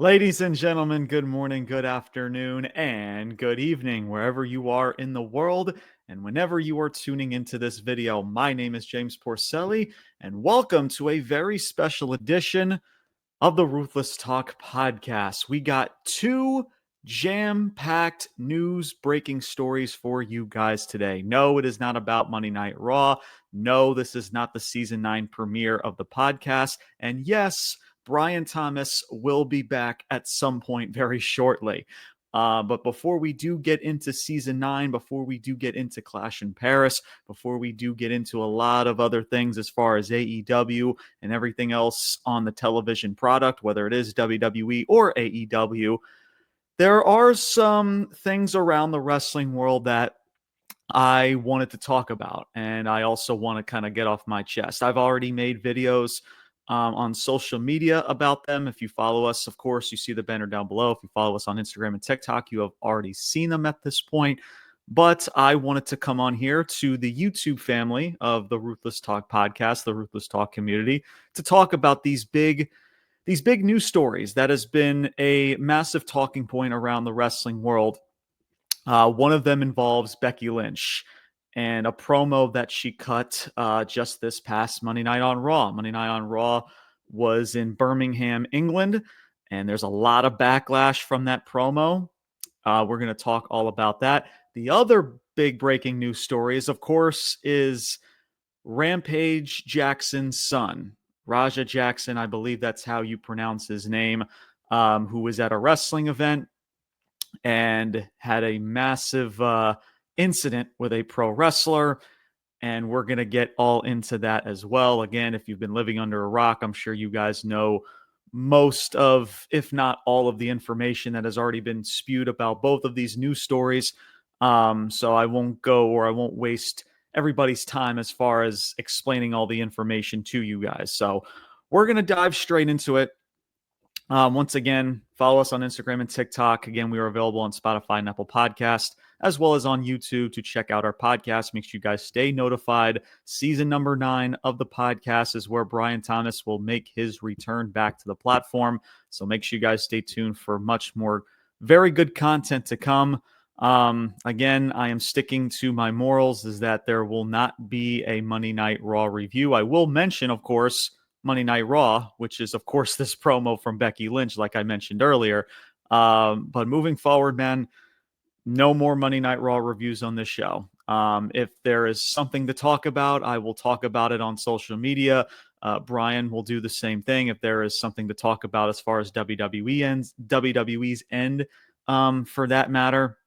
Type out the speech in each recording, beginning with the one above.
Ladies and gentlemen, good morning, good afternoon, and good evening, wherever you are in the world, and whenever you are tuning into this video. My name is James Porcelli, and welcome to a very special edition of the Ruthless Talk podcast. We got two jam-packed news breaking stories for you guys today. No, it is not about Monday Night Raw. No, this is not the season 9 premiere of the podcast. And yes, Brian Thomas will be back at some point very shortly. But before we do get into season 9, before we do get into Clash in Paris, before we do get into a lot of other things as far as AEW and everything else on the television product, whether it is WWE or AEW, there are some things around the wrestling world that I wanted to talk about, and I also want to kind of get off my chest. I've already made videos on social media about them. If you follow us, of course, you see the banner down below. If you follow us on Instagram and TikTok, you have already seen them at this point. But I wanted to come on here to the YouTube family of the Ruthless Talk podcast, the Ruthless Talk community, to talk about these big news stories that has been a massive talking point around the wrestling world. One of them involves Becky Lynch and a promo that she cut just this past Monday Night on Raw. Monday Night on Raw was in Birmingham, England, and there's a lot of backlash from that promo. We're going to talk all about that. The other big breaking news story is, of course, is Rampage Jackson's son, Raja Jackson. I believe that's how you pronounce his name, who was at a wrestling event and had a massive incident with a pro wrestler. And we're going to get all into that as well. Again, if you've been living under a rock, I'm sure you guys know most of, if not all of the information that has already been spewed about both of these news stories. So I won't waste everybody's time as far as explaining all the information to you guys. So we're going to dive straight into it. Once again, follow us on Instagram and TikTok. Again, we are available on Spotify and Apple Podcast, as well as on YouTube to check out our podcast. Make sure you guys stay notified. Season number 9 of the podcast is where Brian Thomas will make his return back to the platform. So make sure you guys stay tuned for much more very good content to come. Again, I am sticking to my morals, is that there will not be a Monday Night Raw review. I will mention, of course, Monday Night Raw, which is, of course, this promo from Becky Lynch, like I mentioned earlier. But moving forward, man, no more Monday Night Raw reviews on this show. If there is something to talk about, I will talk about it on social media. Brian will do the same thing. If there is something to talk about as far as WWE's end, for that matter.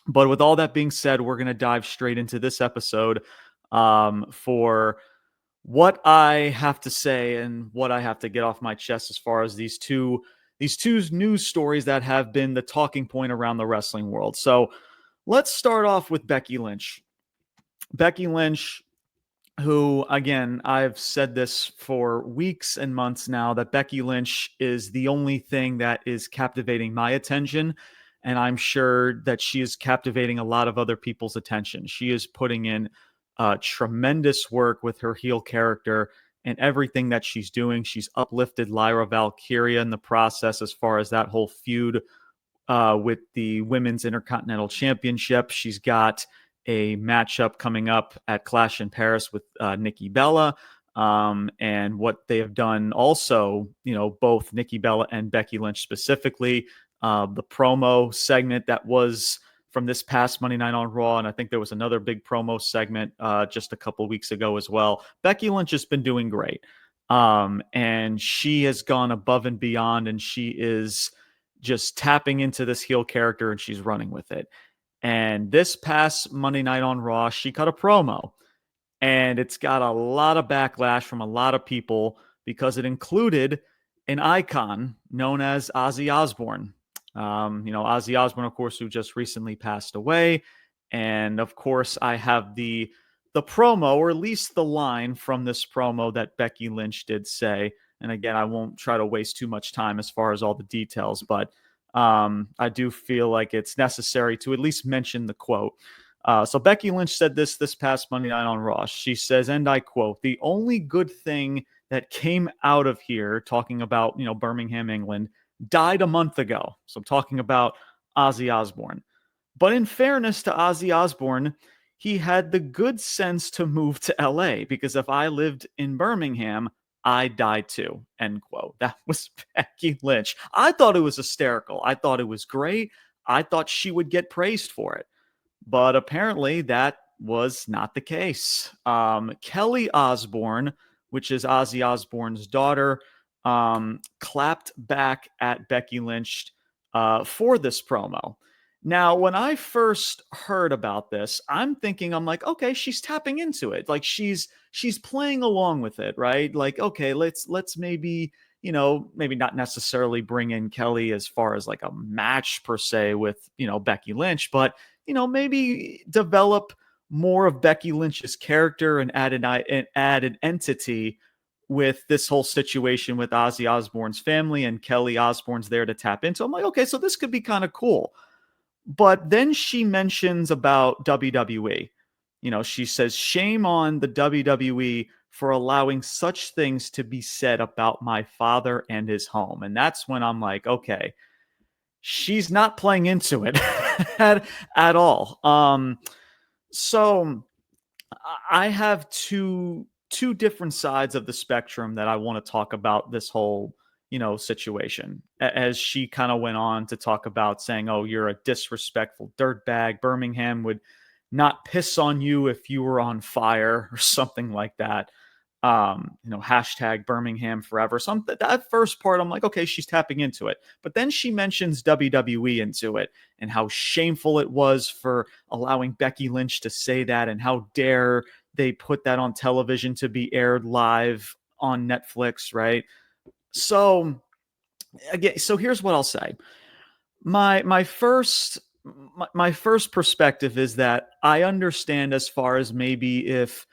But with all that being said, we're going to dive straight into this episode for what I have to say and what I have to get off my chest as far as these two news stories that have been the talking point around the wrestling world. So let's start off with Becky Lynch. Becky Lynch, who, again, I've said this for weeks and months now, that Becky Lynch is the only thing that is captivating my attention. And I'm sure that she is captivating a lot of other people's attention. She is putting in tremendous work with her heel character and everything that she's doing. She's uplifted Lyra Valkyria in the process as far as that whole feud with the Women's Intercontinental Championship. She's got a matchup coming up at Clash in Paris with Nikki Bella. And what they have done also, both Nikki Bella and Becky Lynch specifically, the promo segment that was from this past Monday Night on Raw, and I think there was another big promo segment just a couple weeks ago as well. Becky Lynch has been doing great, and she has gone above and beyond, and she is just tapping into this heel character, and she's running with it. And this past Monday Night on Raw, she cut a promo, and it's got a lot of backlash from a lot of people because it included an icon known as Ozzy Osbourne. Ozzy Osbourne, of course, who just recently passed away. And of course, I have the promo, or at least the line from this promo that Becky Lynch did say. And again, I won't try to waste too much time as far as all the details, but I do feel like it's necessary to at least mention the quote. So Becky Lynch said this past Monday Night on Raw. She says, and I quote, "The only good thing that came out of here," talking about, Birmingham, England, died a month ago. So I'm talking about Ozzy Osbourne. But in fairness to Ozzy Osbourne, he had the good sense to move to LA because if I lived in Birmingham, I'd die too. End quote. That was Becky Lynch. I thought it was hysterical. I thought it was great. I thought she would get praised for it. But apparently that was not the case. Kelly Osbourne, which is Ozzy Osbourne's daughter, clapped back at Becky Lynch for this promo. Now, when I first heard about this, I'm like, okay, she's tapping into it. Like she's playing along with it, right? Like, okay, let's maybe, maybe not necessarily bring in Kelly as far as like a match per se with, Becky Lynch, but maybe develop more of Becky Lynch's character and add an entity with this whole situation with Ozzy Osbourne's family and Kelly Osbourne's there to tap into. I'm like, okay, so this could be kind of cool. But then she mentions about WWE. She says, shame on the WWE for allowing such things to be said about my father and his home. And that's when I'm like, okay, she's not playing into it at all. So I have two different sides of the spectrum that I want to talk about this whole situation. As she kind of went on to talk about saying, "Oh, you're a disrespectful dirtbag. Birmingham would not piss on you if you were on fire," or something like that. Hashtag Birmingham forever. So that first part, I'm like, okay, she's tapping into it. But then she mentions WWE into it and how shameful it was for allowing Becky Lynch to say that, and how dare they put that on television to be aired live on Netflix, right? So again, so here's what I'll say. My first perspective is that I understand as far as maybe if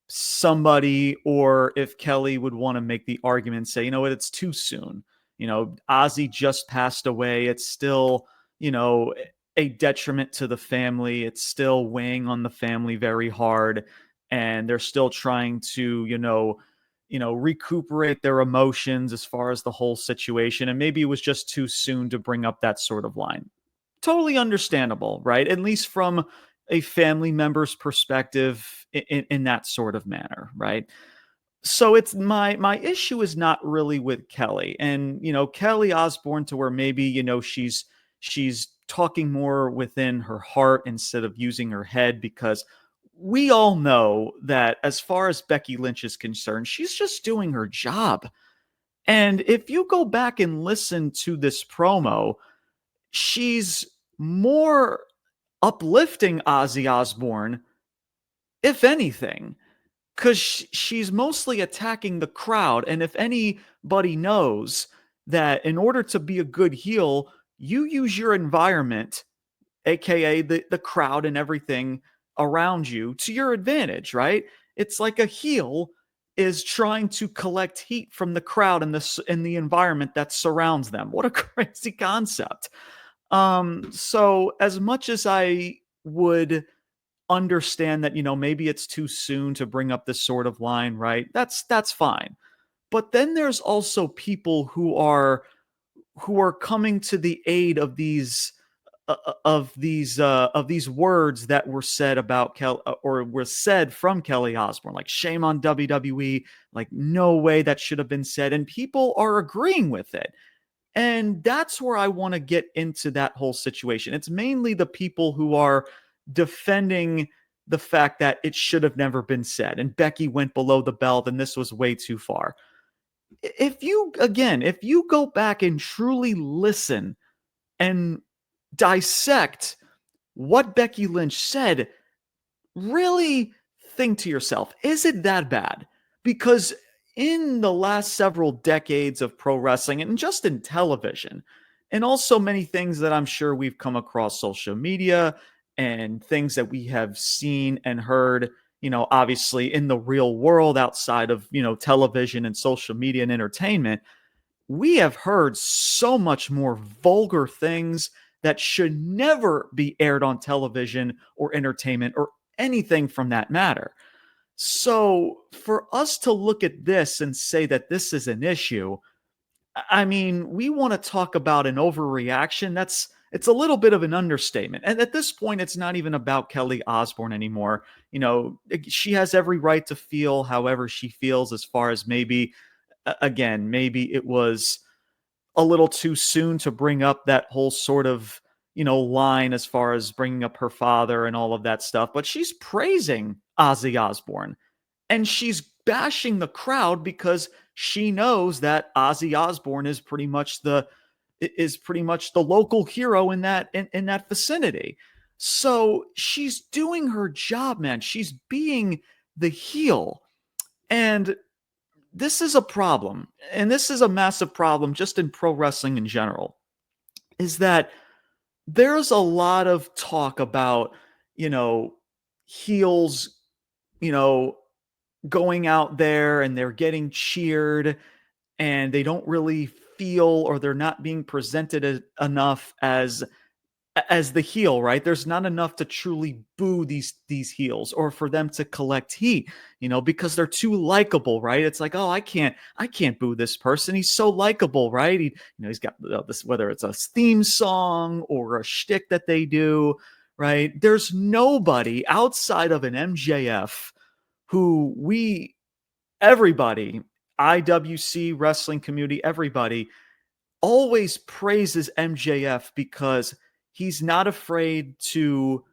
somebody or if Kelly would want to make the argument, say, you know what, it's too soon. Ozzy just passed away. It's still, a detriment to the family. It's still weighing on the family very hard. And they're still trying to, recuperate their emotions as far as the whole situation. And maybe it was just too soon to bring up that sort of line. Totally understandable, right? At least from a family member's perspective in that sort of manner, right? So it's my issue is not really with Kelly, and Kelly Osbourne, to where maybe she's talking more within her heart instead of using her head, because we all know that as far as Becky Lynch is concerned, she's just doing her job. And if you go back and listen to this promo, she's more uplifting Ozzy Osbourne, if anything, because she's mostly attacking the crowd. And if anybody knows that in order to be a good heel, you use your environment, aka the crowd and everything around you, to your advantage, right? It's like a heel is trying to collect heat from the crowd and the environment that surrounds them. What a crazy concept. So as much as I would understand that, maybe it's too soon to bring up this sort of line, right? That's fine. But then there's also people who are coming to the aid of these words that were said about or were said from Kelly Osbourne, like shame on WWE, like no way that should have been said, and people are agreeing with it. And that's where I want to get into that whole situation. It's mainly the people who are defending the fact that it should have never been said. And Becky went below the belt and this was way too far. If you go back and truly listen and dissect what Becky Lynch said, really think to yourself, is it that bad? Because in the last several decades of pro wrestling and just in television, and also many things that I'm sure we've come across social media and things that we have seen and heard, obviously in the real world outside of, television and social media and entertainment, we have heard so much more vulgar things that should never be aired on television or entertainment or anything from that matter. So for us to look at this and say that this is an issue, I mean, we want to talk about an overreaction. It's a little bit of an understatement. And at this point, it's not even about Kelly Osbourne anymore. She has every right to feel however she feels, as far as maybe, again, maybe it was a little too soon to bring up that whole sort of, line as far as bringing up her father and all of that stuff. But she's praising Ozzy Osbourne, and she's bashing the crowd because she knows that Ozzy Osbourne is pretty much the local hero in in that vicinity. So she's doing her job, man. She's being the heel. And this is a problem. And this is a massive problem just in pro wrestling in general. Is that there's a lot of talk about, you know, heels, you know, going out there and they're getting cheered and they don't really feel, or they're not being presented enough as the heel, right? There's not enough to truly boo these heels or for them to collect heat, because they're too likable, right? It's like, oh, I can't boo this person. He's so likable, right? He's got this, whether it's a theme song or a shtick that they do, right? There's nobody outside of an MJF who everybody, IWC wrestling community, everybody always praises MJF because he's not afraid to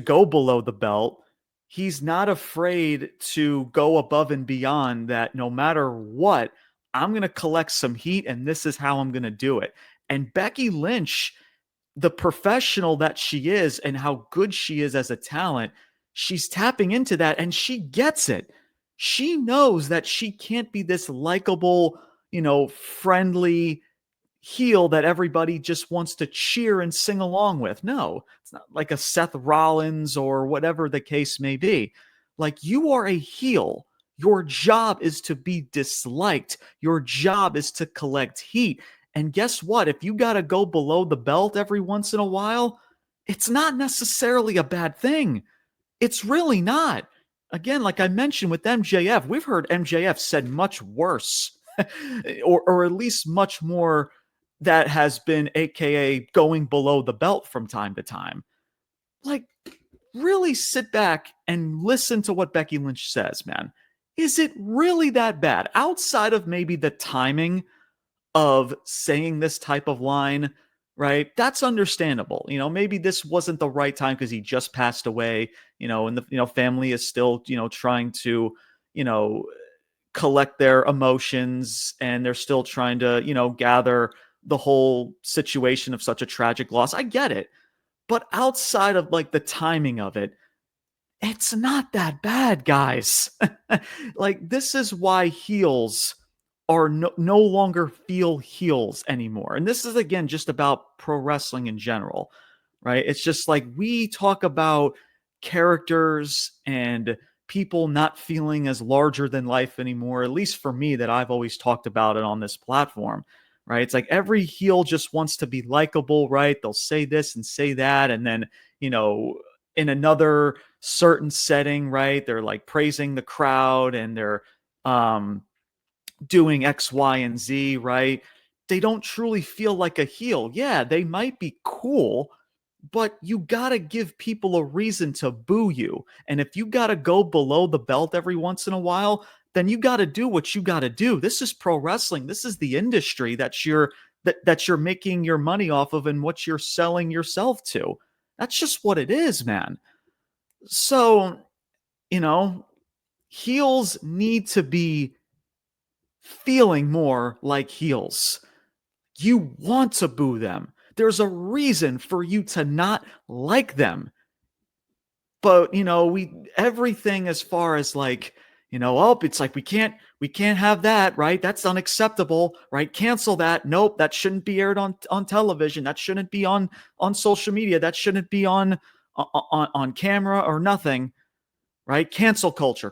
go below the belt. He's not afraid to go above and beyond that. No matter what, I'm going to collect some heat and this is how I'm going to do it. And Becky Lynch, the professional that she is and how good she is as a talent, she's tapping into that and she gets it. She knows that she can't be this likable, friendly heel that everybody just wants to cheer and sing along with. No, it's not like a Seth Rollins or whatever the case may be. Like, you are a heel. Your job is to be disliked. Your job is to collect heat. And guess what? If you got to go below the belt every once in a while, it's not necessarily a bad thing. It's really not. Again, like I mentioned with MJF, we've heard MJF said much worse, or at least much more that has been AKA going below the belt from time to time. Like, really sit back and listen to what Becky Lynch says, man. Is it really that bad? Outside of maybe the timing of saying this type of line, right? That's understandable. Maybe this wasn't the right time because he just passed away, and the family is still, trying to, you know, collect their emotions, and they're still trying to, gather the whole situation of such a tragic loss. I get it. But outside of like the timing of it, it's not that bad, guys. Like, this is why heels are no longer feel heels anymore. And this is, again, just about pro wrestling in general, right? It's just like we talk about characters and people not feeling as larger than life anymore, at least for me, that I've always talked about it on this platform, right? It's like every heel just wants to be likable, right? They'll say this and say that. And then, in another certain setting, right? They're like praising the crowd and they're doing X, Y, and Z, right? They don't truly feel like a heel. Yeah, they might be cool, but you got to give people a reason to boo you. And if you got to go below the belt every once in a while, then you got to do what you got to do. This is pro wrestling. This is the industry that you're making your money off of and what you're selling yourself to. That's just what it is, man. So, you know, heels need to be feeling more like heels. You want to boo them. There's a reason for you to not like them. But, we everything as far as like, oh, it's like we can't have that, right? That's unacceptable, right? Cancel that. Nope, that shouldn't be aired on television. That shouldn't be on social media. That shouldn't be on camera or nothing, right? Cancel culture,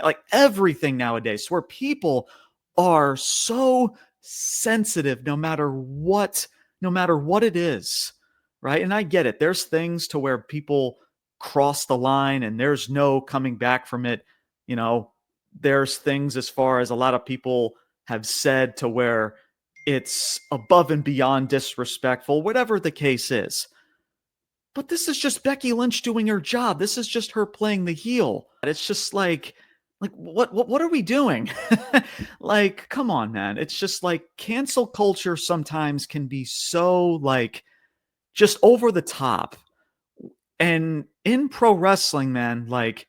like everything nowadays, where people are so sensitive no matter what it is, right? And I get it. There's things to where people cross the line and there's no coming back from it. You know, there's things as far as a lot of people have said to where it's above and beyond disrespectful, whatever the case is. But this is just Becky Lynch doing her job. This is just her playing the heel. It's just like what are we doing? Like, come on, man. It's just like cancel culture sometimes can be so like just over the top. And in pro wrestling, man, like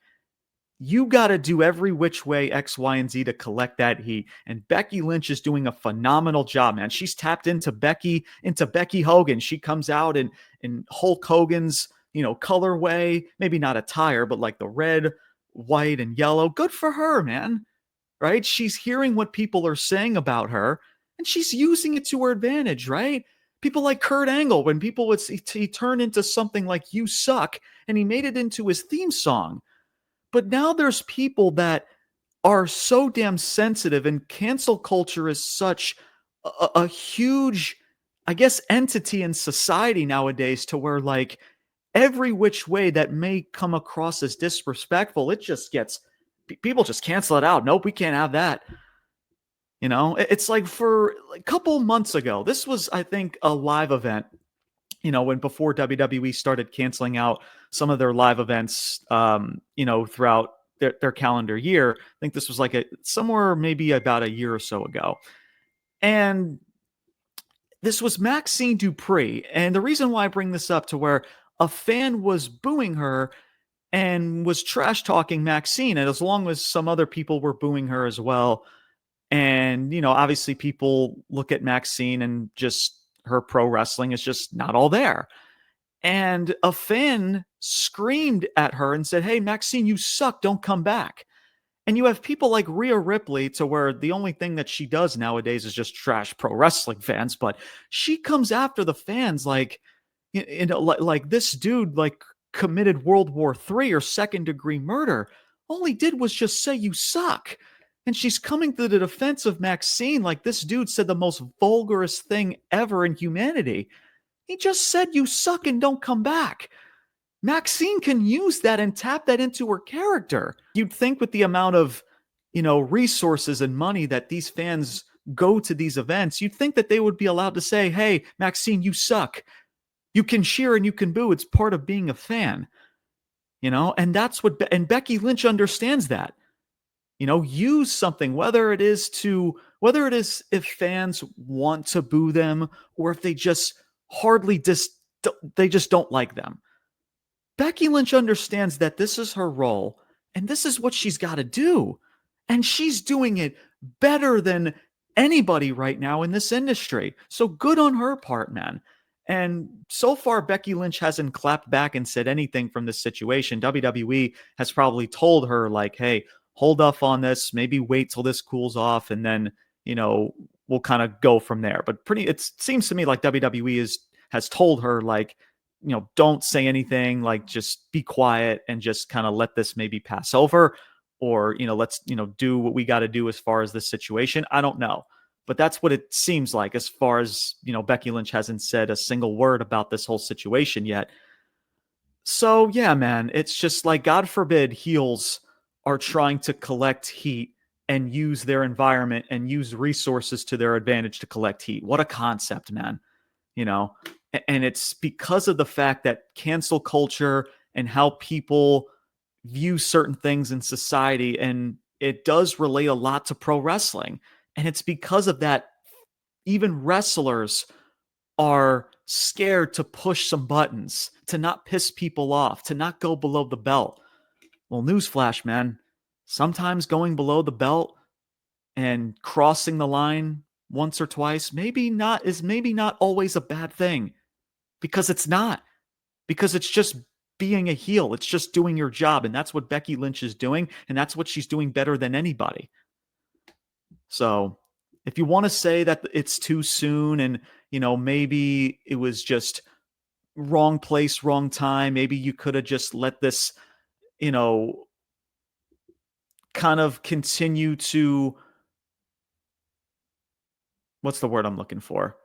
you got to do every which way X, Y, and Z to collect that heat. And Becky Lynch is doing a phenomenal job, man. She's tapped into Becky Hogan. She comes out in Hulk Hogan's, colorway, maybe not attire, but like the red, white, and yellow. Good for her, man. Right? She's hearing what people are saying about her, and she's using it to her advantage, right? People like Kurt Angle, when people would he turned into something like "You Suck," and he made it into his theme song. But now there's people that are so damn sensitive, and cancel culture is such a huge, I guess, entity in society nowadays to where like every which way that may come across as disrespectful, it just gets people just cancel it out. Nope, we can't have that. It's like for a couple months ago, this was, I think, a live event, when before WWE started canceling out some of their live events, throughout their calendar year. I think this was like somewhere maybe about a year or so ago. And this was Maxine Dupree. And the reason why I bring this up to where a fan was booing her and was trash talking Maxine, and as long as some other people were booing her as well. And, obviously people look at Maxine and just her pro wrestling is just not all there. And a fan screamed at her and said, "Hey, Maxine, you suck. Don't come back." And you have people like Rhea Ripley, to where the only thing that she does nowadays is just trash pro wrestling fans, but she comes after the fans like, like this dude like committed World War III or second-degree murder. All he did was just say you suck. And she's coming to the defense of Maxine like this dude said the most vulgarest thing ever in humanity. He just said you suck and don't come back. Maxine can use that and tap that into her character. You'd think with the amount of, resources and money that these fans go to these events, you'd think that they would be allowed to say, "Hey, Maxine, you suck. You can cheer and you can boo. It's part of being a fan." And that's and Becky Lynch understands that. Use something, whether it is if fans want to boo them or if they just they just don't like them. Becky Lynch understands that this is her role and this is what she's got to do. And she's doing it better than anybody right now in this industry. So good on her part, man. And so far, Becky Lynch hasn't clapped back and said anything from this situation. WWE has probably told her, like, "Hey, hold off on this. Maybe wait till this cools off, and then, we'll kind of go from there." But it seems to me like WWE has told her, like, don't say anything, like just be quiet and just kind of let this maybe pass over, or, let's, do what we got to do as far as this situation. I don't know. But that's what it seems like, as far as, Becky Lynch hasn't said a single word about this whole situation yet. So, yeah, man, it's just like, God forbid heels are trying to collect heat and use their environment and use resources to their advantage to collect heat. What a concept, man. And it's because of the fact that cancel culture and how people view certain things in society, and it does relate a lot to pro wrestling. And it's because of that, even wrestlers are scared to push some buttons, to not piss people off, to not go below the belt. Well, newsflash, man, sometimes going below the belt and crossing the line once or twice maybe not always a bad thing, because it's not, because it's just being a heel. It's just doing your job. And that's what Becky Lynch is doing. And that's what she's doing better than anybody. So if you want to say that it's too soon and, maybe it was just wrong place, wrong time, maybe you could have just let this, kind of continue to, what's the word I'm looking for?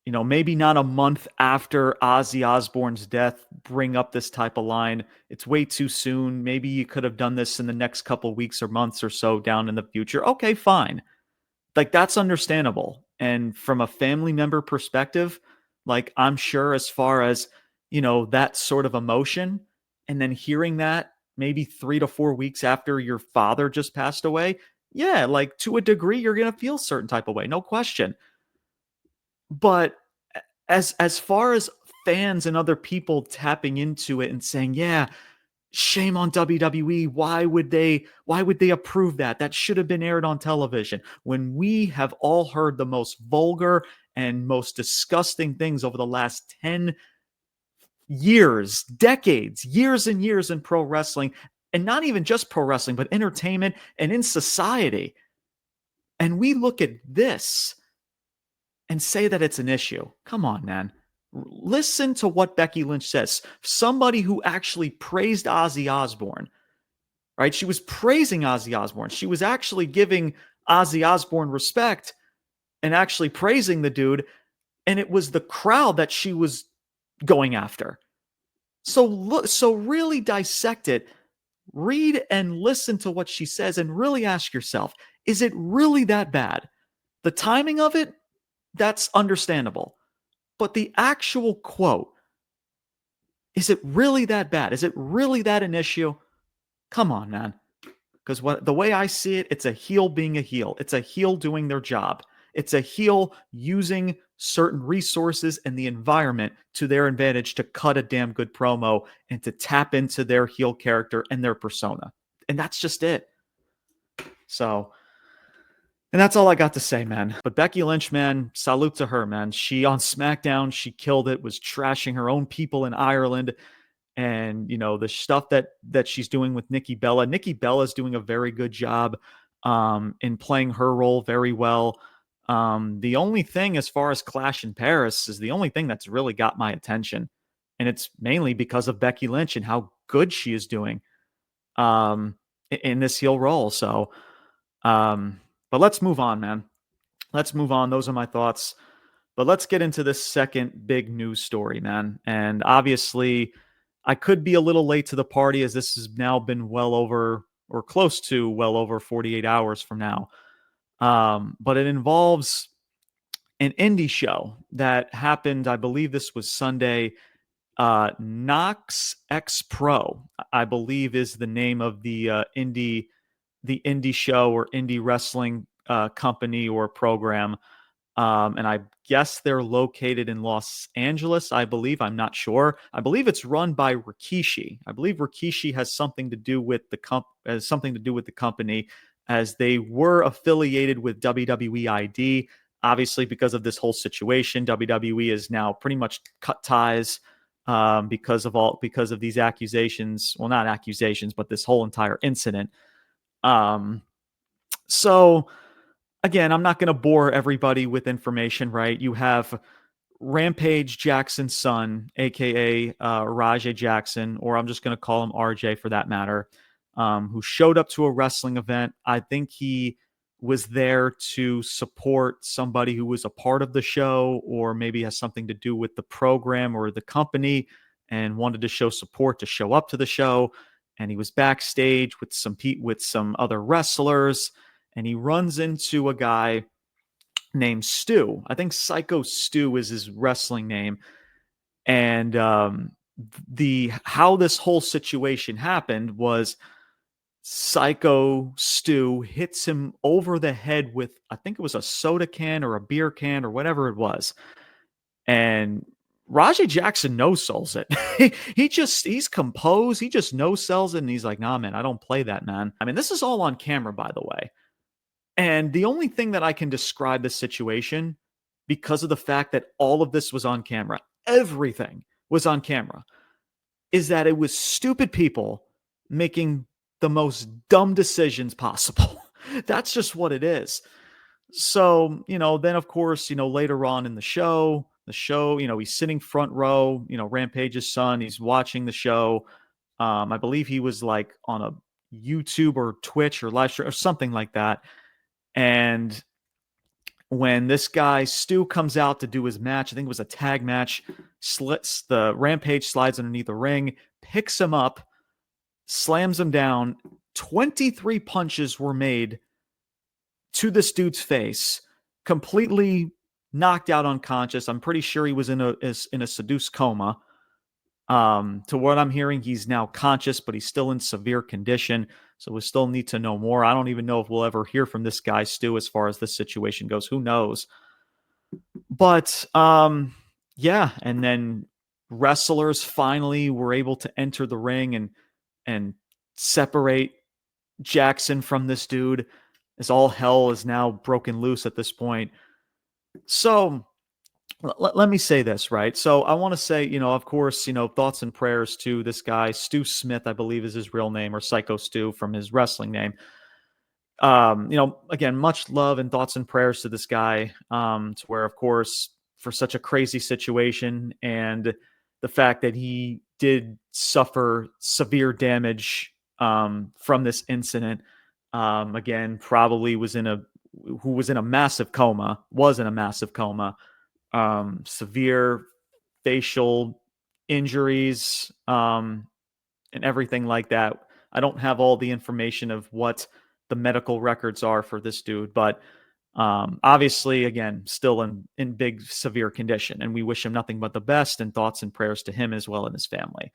Maybe not a month after Ozzy Osbourne's death, bring up this type of line. It's way too soon. Maybe you could have done this in the next couple weeks or months or so down in the future. Okay, fine. Like, that's understandable. And from a family member perspective, like, I'm sure as far as, that sort of emotion, and then hearing that maybe 3 to 4 weeks after your father just passed away, yeah, like, to a degree, you're gonna feel certain type of way, no question. But as far as fans and other people tapping into it and saying, "Yeah, shame on WWE. Why would they approve that? That should have been aired on television." When we have all heard the most vulgar and most disgusting things over the last 10 years, decades, years and years in pro wrestling, and not even just pro wrestling, but entertainment and in society. And we look at this and say that it's an issue. Come on, man. Listen to what Becky Lynch says. Somebody who actually praised Ozzy Osbourne, right? She was praising Ozzy Osbourne. She was actually giving Ozzy Osbourne respect and actually praising the dude. And it was the crowd that she was going after. So look, so really dissect it, read and listen to what she says, and really ask yourself, is it really that bad? The timing of it, that's understandable. But the actual quote, is it really that bad? Is it really that an issue? Come on, man. Because the way I see it, it's a heel being a heel. It's a heel doing their job. It's a heel using certain resources and the environment to their advantage to cut a damn good promo and to tap into their heel character and their persona. And that's just it. So, and that's all I got to say, man. But Becky Lynch, man, salute to her, man. She on SmackDown, she killed it, was trashing her own people in Ireland. And the stuff that she's doing with Nikki Bella. Nikki Bella is doing a very good job in playing her role very well. The only thing as far as Clash in Paris is the only thing that's really got my attention, and it's mainly because of Becky Lynch and how good she is doing in this heel role. So, but let's move on, man. Let's move on. Those are my thoughts. But let's get into this second big news story, man. And obviously, I could be a little late to the party as this has now been well over or close to well over 48 hours from now. But it involves an indie show that happened, I believe this was Sunday. Knox X Pro, I believe, is the name of the indie show or indie wrestling company or program. And I guess they're located in Los Angeles, I believe. I'm not sure. I believe it's run by Rikishi. I believe Rikishi has something to do with the company, as they were affiliated with WWE ID. Obviously, because of this whole situation, WWE is now pretty much cut ties because of these accusations. Well, not accusations, but this whole entire incident. So again, I'm not going to bore everybody with information, right? You have Rampage Jackson's son, aka Rajay Jackson, or I'm just going to call him RJ for that matter, who showed up to a wrestling event. I think he was there to support somebody who was a part of the show, or maybe has something to do with the program or the company, and wanted to show support to show up to the show. And he was backstage with some other wrestlers, and he runs into a guy named Stu. I think Psycho Stu is his wrestling name. And the how this whole situation happened was Psycho Stu hits him over the head with, I think it was a soda can or a beer can or whatever it was. And Rajay Jackson no-sells it. He's composed. He just no-sells it. And he's like, nah, man, I don't play that, man. I mean, this is all on camera, by the way. And the only thing that I can describe this situation, because of the fact that all of this was on camera, everything was on camera, is that it was stupid people making the most dumb decisions possible. That's just what it is. So, then of course, later on in the show, he's sitting front row, Rampage's son, he's watching the show. I believe he was like on a YouTube or Twitch or live stream or something like that. And when this guy Stu comes out to do his match, I think it was a tag match, slits the Rampage, slides underneath the ring, picks him up, slams him down. 23 punches were made to this dude's face, completely knocked out unconscious. I'm pretty sure he was in a seduced coma. To what I'm hearing, he's now conscious, but he's still in severe condition. So we still need to know more. I don't even know if we'll ever hear from this guy, Stu, as far as this situation goes. Who knows? But yeah, and then wrestlers finally were able to enter the ring and separate Jackson from this dude, as all hell is now broken loose at this point. So let me say this, right? So I want to say, of course, thoughts and prayers to this guy, Stu Smith, I believe is his real name, or Psycho Stu from his wrestling name. Again, much love and thoughts and prayers to this guy, to where, of course, for such a crazy situation and the fact that he did suffer severe damage from this incident, again, probably was in a massive coma, severe facial injuries, and everything like that. I don't have all the information of what the medical records are for this dude, but obviously, again, still in big, severe condition. And we wish him nothing but the best, and thoughts and prayers to him as well and his family.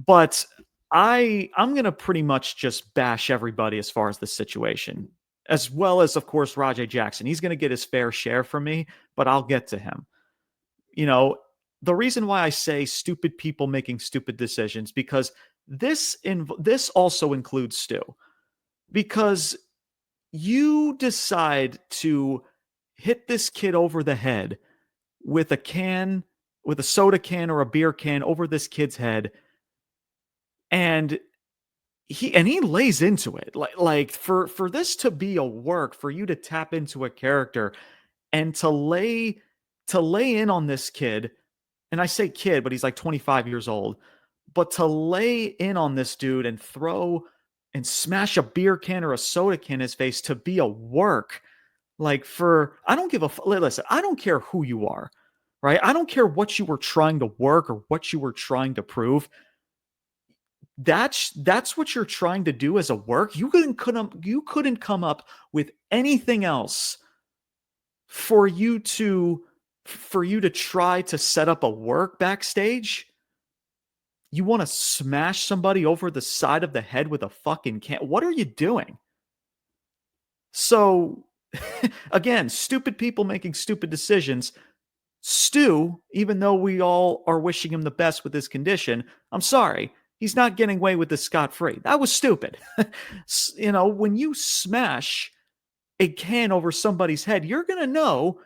But I'm going to pretty much just bash everybody as far as the situation, as well as, of course, Rajay Jackson. He's going to get his fair share from me, but I'll get to him. The reason why I say stupid people making stupid decisions, because this also includes Stu, because you decide to hit this kid over the head with a soda can or a beer can over this kid's head, and he lays into it. Like for this to be a work, for you to tap into a character and to lay in on this kid. And I say kid, but he's like 25 years old. But to lay in on this dude and throw and smash a beer can or a soda can in his face to be a work, I don't give a listen, I don't care who you are, right? I don't care what you were trying to work or what you were trying to prove. That's what you're trying to do as a work. You couldn't come up with anything else for you to try to set up a work backstage. You want to smash somebody over the side of the head with a fucking can. What are you doing? So again, stupid people making stupid decisions. Stu, even though we all are wishing him the best with his condition, I'm sorry, he's not getting away with this scot-free. That was stupid. When you smash a can over somebody's head, you're going to know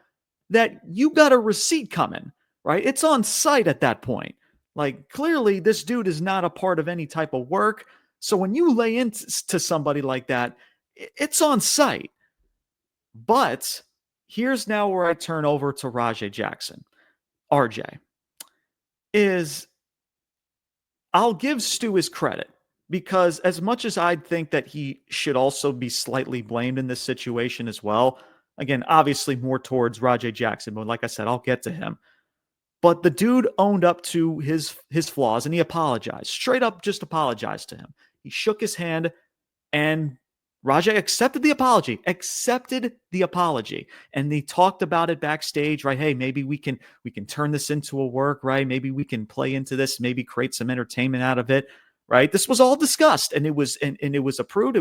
that you got a receipt coming, right? It's on site at that point. Like, clearly, this dude is not a part of any type of work. So when you lay into somebody like that, it's on site. But here's now where I turn over to Rajay Jackson. RJ, is I'll give Stu his credit, because as much as I'd think that he should also be slightly blamed in this situation as well, again, obviously more towards Rajay Jackson, but like I said, I'll get to him. But the dude owned up to his flaws and he apologized. Straight up just apologized to him. He shook his hand and Rajay accepted the apology, And they talked about it backstage, right? Hey, maybe we can turn this into a work, right? Maybe we can play into this, maybe create some entertainment out of it, right? This was all discussed and it was approved.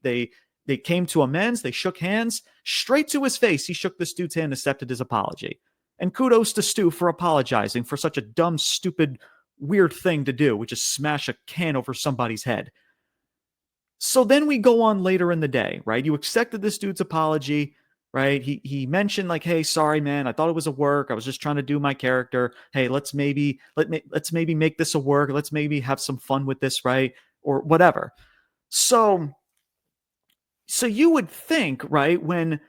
They came to amends. They shook hands straight to his face. He shook this dude's hand and accepted his apology. And kudos to Stu for apologizing for such a dumb, stupid, weird thing to do, which is smash a can over somebody's head. So then we go on later in the day, right? You accepted this dude's apology, right? He mentioned like, hey, sorry, man. I thought it was a work. I was just trying to do my character. Hey, let's maybe make this a work. Let's maybe have some fun with this, right? Or whatever. So you would think, right, when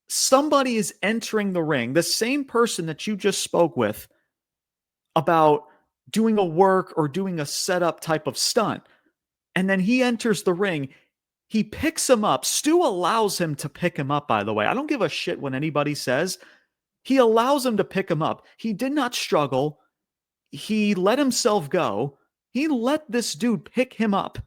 somebody is entering the ring, the same person that you just spoke with about doing a work or doing a setup type of stunt, and then he enters the ring, he picks him up. Stu allows him to pick him up, by the way. I don't give a shit what anybody says. He allows him to pick him up. He did not struggle. He let himself go. He let this dude pick him up.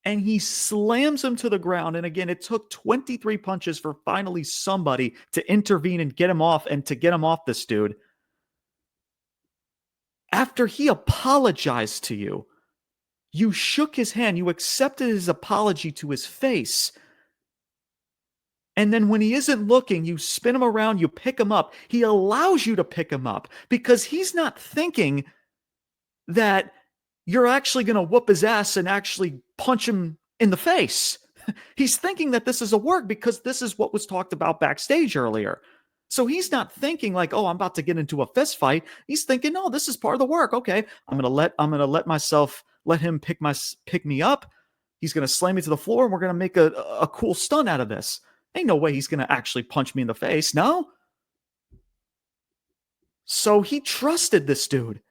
and he slams him to the ground. And again, it took 23 punches for finally somebody to intervene and get him off and to get him off this dude. After he apologized to you, you shook his hand, you accepted his apology to his face. And then when he isn't looking, you spin him around, you pick him up. He allows you to pick him up because he's not thinking that you're actually going to whoop his ass and actually punch him in the face. He's thinking that this is a work because this is what was talked about backstage earlier. So he's not thinking like, oh, I'm about to get into a fist fight. He's thinking, no, this is part of the work. Okay, I'm gonna let him pick me up. He's gonna slam me to the floor, and we're gonna make a cool stunt out of this. Ain't no way he's gonna actually punch me in the face. No. So he trusted this dude.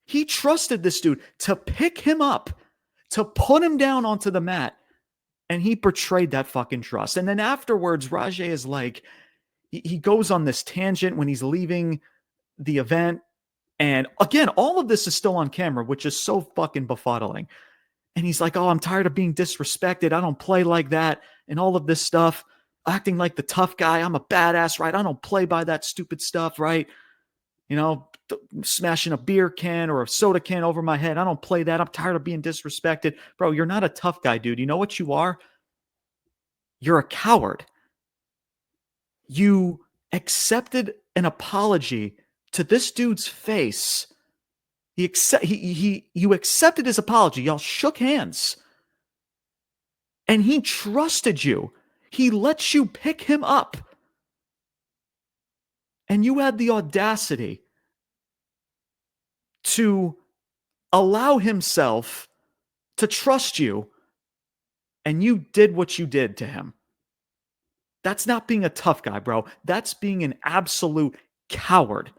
He trusted this dude to pick him up, to put him down onto the mat, and he betrayed that fucking trust. And then afterwards, Rajay is like, he goes on this tangent when he's leaving the event. And again, all of this is still on camera, which is so fucking befuddling. And he's like, oh, I'm tired of being disrespected. I don't play like that. And all of this stuff, acting like the tough guy. I'm a badass, right? I don't play by that stupid stuff, right? You know, smashing a beer can or a soda can over my head. I don't play that. I'm tired of being disrespected. Bro, you're not a tough guy, dude. You know what you are? You're a coward. You accepted an apology to this dude's face. You accepted his apology. Y'all shook hands. And he trusted you. He let you pick him up. And you had the audacity to allow himself to trust you, and you did what you did to him. That's not being a tough guy, bro. That's being an absolute coward.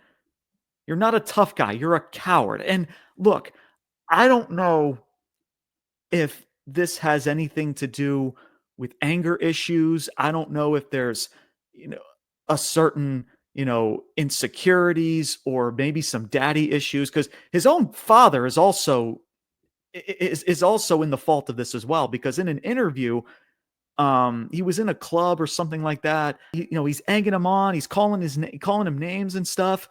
You're not a tough guy. You're a coward. And look, I don't know if this has anything to do with anger issues. I don't know if there's, a certain, insecurities or maybe some daddy issues, because his own father is also in the fault of this as well, because in an interview, he was in a club or something like that. He's egging him on. He's calling him names and stuff.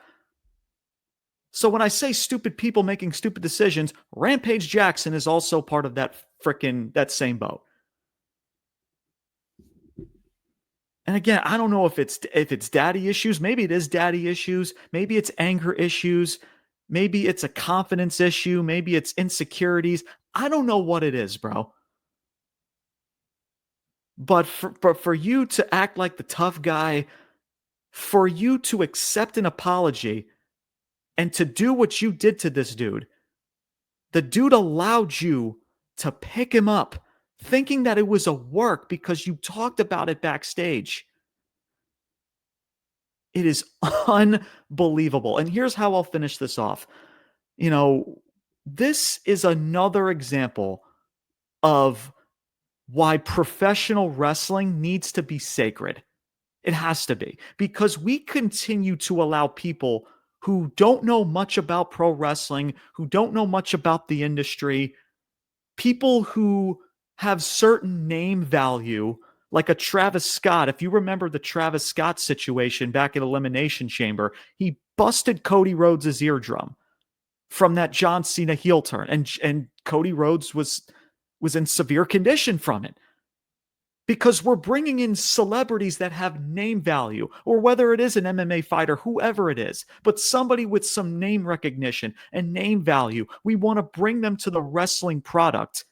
So when I say stupid people making stupid decisions, Rampage Jackson is also part of that same boat. And again, I don't know if it's daddy issues. Maybe it is daddy issues. Maybe it's anger issues. Maybe it's a confidence issue. Maybe it's insecurities. I don't know what it is, bro. But for you to act like the tough guy, for you to accept an apology, and to do what you did to this dude, the dude allowed you to pick him up, thinking that it was a work because you talked about it backstage. It is unbelievable. And here's how I'll finish this off. This is another example of why professional wrestling needs to be sacred. It has to be, because we continue to allow people who don't know much about pro wrestling, who don't know much about the industry, people who have certain name value, like a Travis Scott. If you remember the Travis Scott situation back at Elimination Chamber, he busted Cody Rhodes' eardrum from that John Cena heel turn, and Cody Rhodes was in severe condition from it. Because we're bringing in celebrities that have name value, or whether it is an MMA fighter, whoever it is, but somebody with some name recognition and name value. We want to bring them to the wrestling product.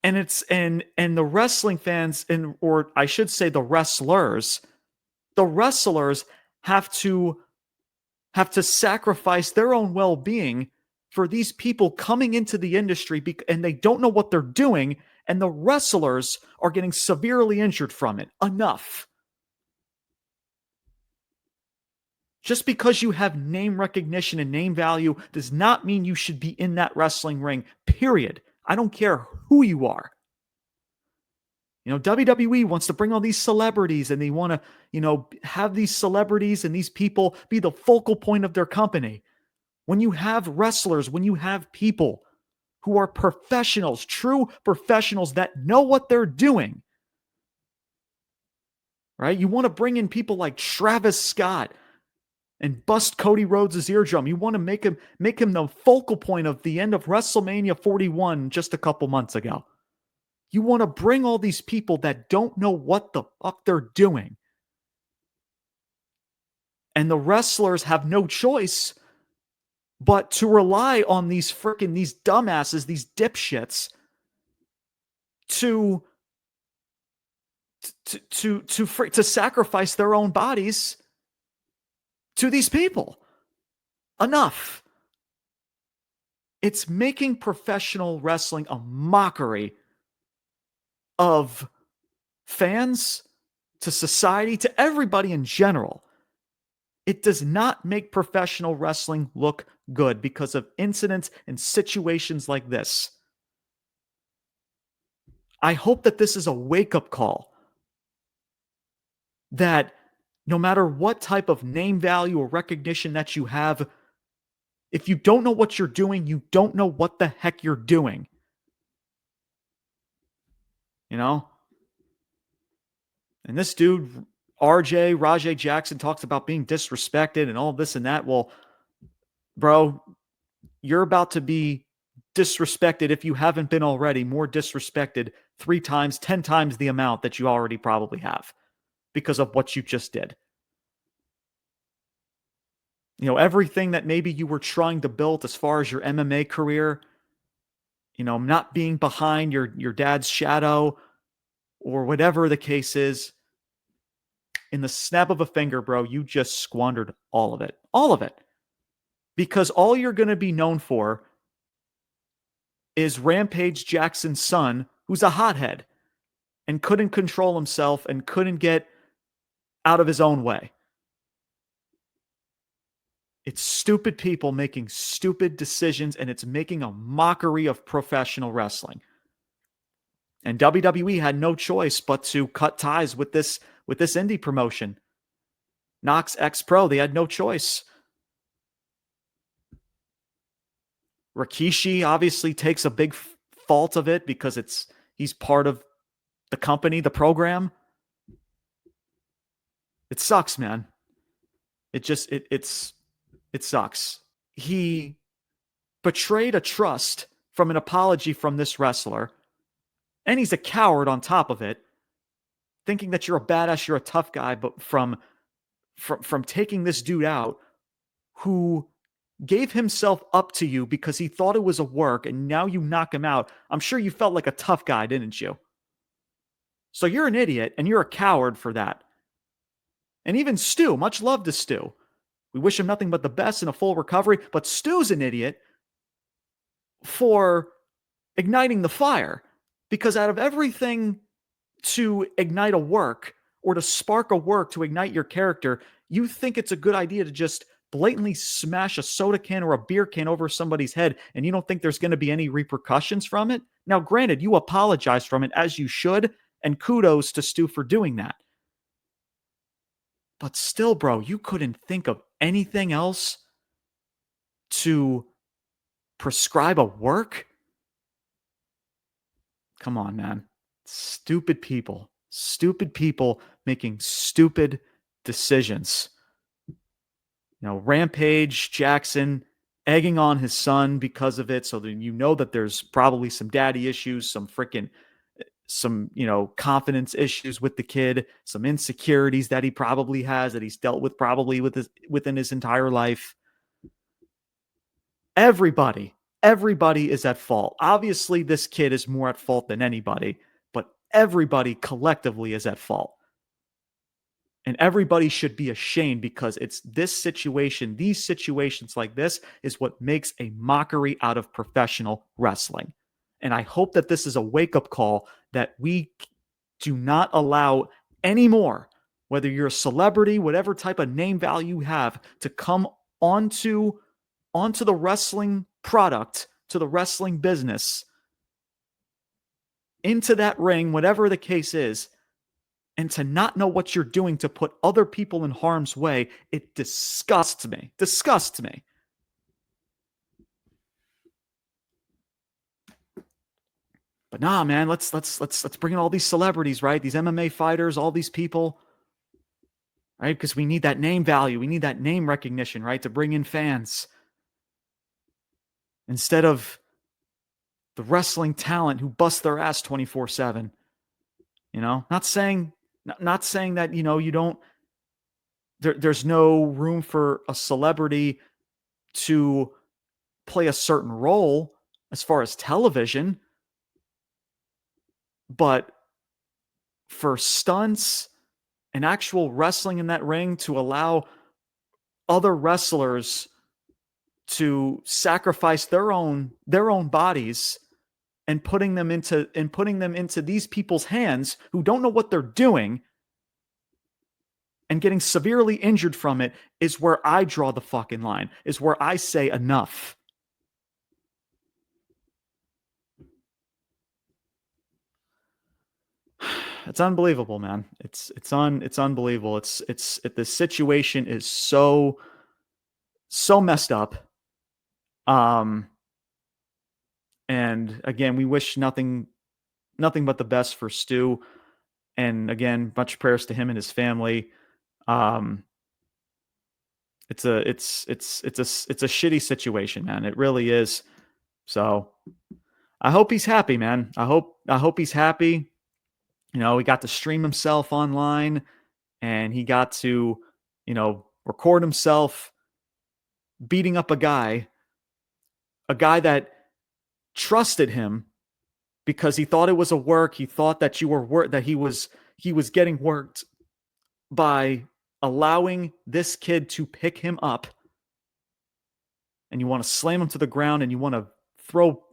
And the wrestling fans, or I should say the wrestlers have to sacrifice their own well-being for these people coming into the industry, and they don't know what they're doing, and the wrestlers are getting severely injured from it. Enough. Just because you have name recognition and name value does not mean you should be in that wrestling ring, period. I don't care who you are. WWE wants to bring all these celebrities, and they want to, have these celebrities and these people be the focal point of their company. When you have wrestlers, when you have people who are professionals, true professionals that know what they're doing. Right? You want to bring in people like Travis Scott and bust Cody Rhodes' eardrum. You want to make him the focal point of the end of WrestleMania 41 just a couple months ago. You want to bring all these people that don't know what the fuck they're doing. And the wrestlers have no choice but to rely on these dumbasses, these dipshits, to sacrifice their own bodies to these people. Enough. It's making professional wrestling a mockery of fans, to society, to everybody in general. It does not make professional wrestling look good because of incidents and situations like this. I hope that this is a wake-up call that no matter what type of name value or recognition that you have, if you don't know what you're doing, you don't know what the heck you're doing. You know? And this dude, Rajay Jackson, talks about being disrespected and all this and that. Well, bro, you're about to be disrespected, if you haven't been already, more disrespected 3 times, 10 times the amount that you already probably have because of what you just did. You know, everything that maybe you were trying to build as far as your MMA career, you know, not being behind your dad's shadow or whatever the case is, in the snap of a finger, bro, you just squandered all of it. All of it. Because all you're going to be known for is Rampage Jackson's son, who's a hothead and couldn't control himself and couldn't get out of his own way. It's stupid people making stupid decisions, and it's making a mockery of professional wrestling. And WWE had no choice but to cut ties with this indie promotion. Knox X Pro, they had no choice. Rikishi obviously takes a big fault of it because he's part of the company, the program. It sucks, man. It sucks. He betrayed a trust from an apology from this wrestler, and he's a coward on top of it, thinking that you're a badass, you're a tough guy, but from taking this dude out who gave himself up to you because he thought it was a work, and now you knock him out. I'm sure you felt like a tough guy, didn't you? So you're an idiot, and you're a coward for that. And even Stu, much love to Stu. We wish him nothing but the best and a full recovery, but Stu's an idiot for igniting the fire, because out of everything to ignite a work or to spark a work to ignite your character, you think it's a good idea to just blatantly smash a soda can or a beer can over somebody's head, and you don't think there's going to be any repercussions from it? Now, granted, you apologize from it, as you should, and kudos to Stu for doing that. But still, bro, you couldn't think of anything else to prescribe a work? Come on, man. Stupid people making stupid decisions. You know, Rampage Jackson egging on his son because of it, so that you know that there's probably some daddy issues, some confidence issues with the kid, some insecurities that he probably has, that he's dealt with probably within his entire life. Everybody is at fault. Obviously, this kid is more at fault than anybody, but everybody collectively is at fault. And everybody should be ashamed, because it's this situation, these situations like this is what makes a mockery out of professional wrestling. And I hope that this is a wake-up call that we do not allow anymore, whether you're a celebrity, whatever type of name value you have, to come onto the wrestling product, to the wrestling business, into that ring, whatever the case is, and to not know what you're doing to put other people in harm's way. It disgusts me. Disgusts me. But nah, man, let's bring in all these celebrities, right? These MMA fighters, all these people, right? Because we need that name value. We need that name recognition, right? To bring in fans. Instead of the wrestling talent who bust their ass 24/7. Not saying that, you don't, there's no room for a celebrity to play a certain role as far as television, but for stunts and actual wrestling in that ring, to allow other wrestlers to sacrifice their own bodies and putting them into these people's hands who don't know what they're doing and getting severely injured from it, is where I draw the fucking line, is where I say enough. It's unbelievable, man. It's unbelievable. The situation is so messed up. And again, we wish nothing but the best for Stu. And again, much prayers to him and his family. It's a shitty situation, man. It really is. So I hope he's happy, man. I hope he's happy. He got to stream himself online, and he got to, record himself beating up a guy that trusted him because he thought it was a work. He thought that he was getting worked by allowing this kid to pick him up. And you want to slam him to the ground, and you want to throw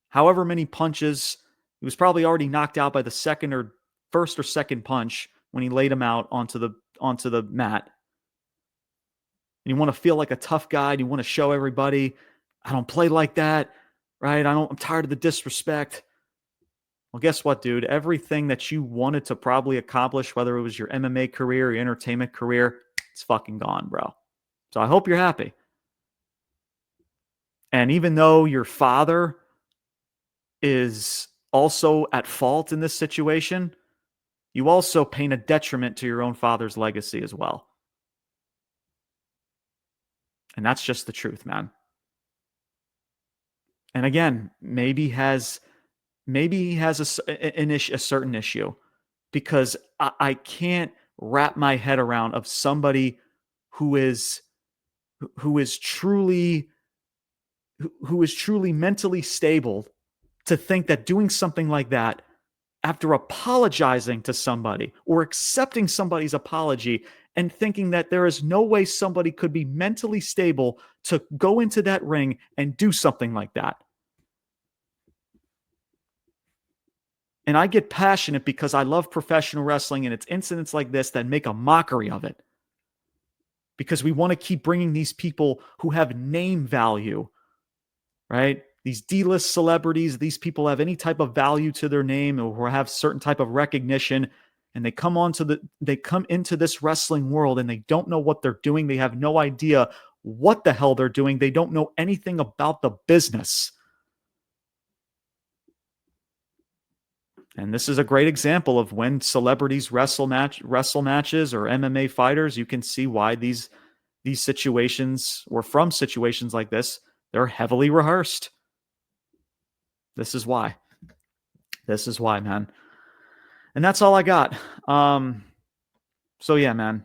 however many punches. He was probably already knocked out by the first or second punch when he laid him out onto the mat. And you want to feel like a tough guy. And you want to show everybody, I don't play like that, right? I'm tired of the disrespect. Well, guess what, dude? Everything that you wanted to probably accomplish, whether it was your MMA career or your entertainment career, it's fucking gone, bro. So I hope you're happy. And even though your father is also at fault in this situation, you also paint a detriment to your own father's legacy as well. And that's just the truth, man. And again, maybe he has a certain issue, because I can't wrap my head around of somebody who is truly mentally stable to think that doing something like that, after apologizing to somebody or accepting somebody's apology, and thinking that there is no way somebody could be mentally stable to go into that ring and do something like that. And I get passionate because I love professional wrestling, and it's incidents like this that make a mockery of it. Because we want to keep bringing these people who have name value, right? These D-list celebrities, these people have any type of value to their name or have certain type of recognition, and they come into this wrestling world, and they don't know what they're doing. They have no idea what the hell they're doing. They don't know anything about the business. And this is a great example of when celebrities wrestle matches or MMA fighters. You can see why these situations, or from situations like this, they're heavily rehearsed. This is why, man. And that's all I got. So yeah, man,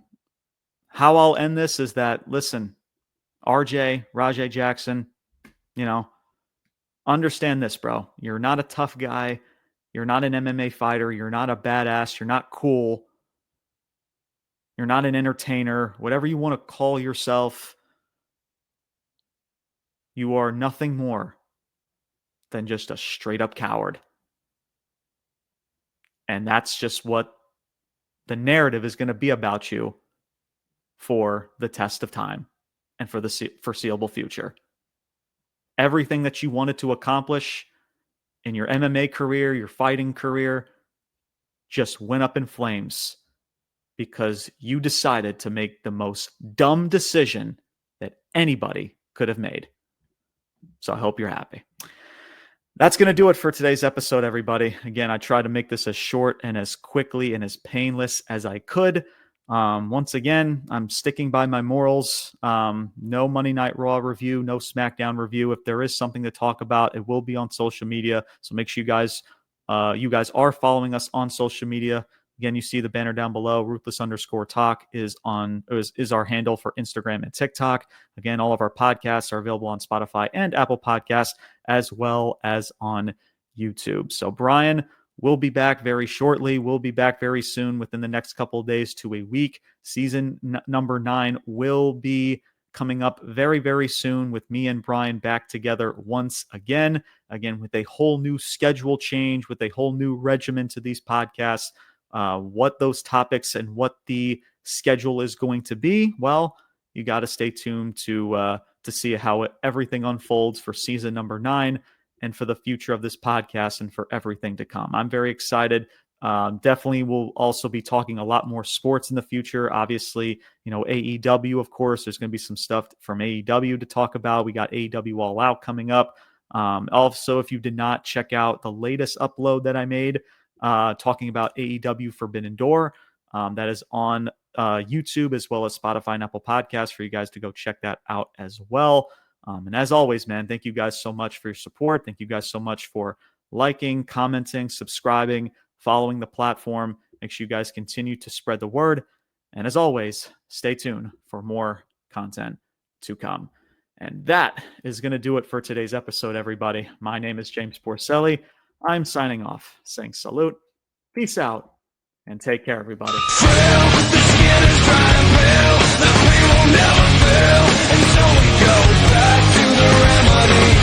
how I'll end this is that, listen, Rajay Jackson, understand this, bro. You're not a tough guy. You're not an MMA fighter. You're not a badass. You're not cool. You're not an entertainer. Whatever you want to call yourself, you are nothing more than just a straight up coward. And that's just what the narrative is going to be about you for the test of time and for the foreseeable future. Everything that you wanted to accomplish in your MMA career, your fighting career, just went up in flames because you decided to make the most dumb decision that anybody could have made. So I hope you're happy. That's going to do it for today's episode, everybody. Again, I tried to make this as short and as quickly and as painless as I could. Once again, I'm sticking by my morals. No Monday Night Raw review, no SmackDown review. If there is something to talk about, it will be on social media. So make sure you guys are following us on social media. Again, you see the banner down below. Ruthless_talk is our handle for Instagram and TikTok. Again, all of our podcasts are available on Spotify and Apple Podcasts, as well as on YouTube. So Brian will be back very shortly. We'll be back very soon, within the next couple of days to a week. Season number 9 will be coming up very, very soon, with me and Brian back together once again. Again, with a whole new schedule change, with a whole new regimen to these podcasts. What those topics and what the schedule is going to be, well, you got to stay tuned to see how everything unfolds for season number 9 and for the future of this podcast and for everything to come. I'm very excited. Definitely will also be talking a lot more sports in the future. Obviously, AEW, of course, there's going to be some stuff from AEW to talk about. We got AEW All Out coming up. Also, if you did not check out the latest upload that I made, talking about AEW Forbidden Door, that is on YouTube as well as Spotify and Apple Podcasts, for you guys to go check that out as well. And as always, man, thank you guys so much for your support. Thank you guys so much for liking, commenting, subscribing, following the platform. Make sure you guys continue to spread the word. And as always, stay tuned for more content to come. And that is going to do it for today's episode, everybody. My name is James Porcelli. I'm signing off, saying salute, peace out, and take care, everybody. Frail, but the skin is dry and pale. The pain will never fail, and so we go back to the remedy.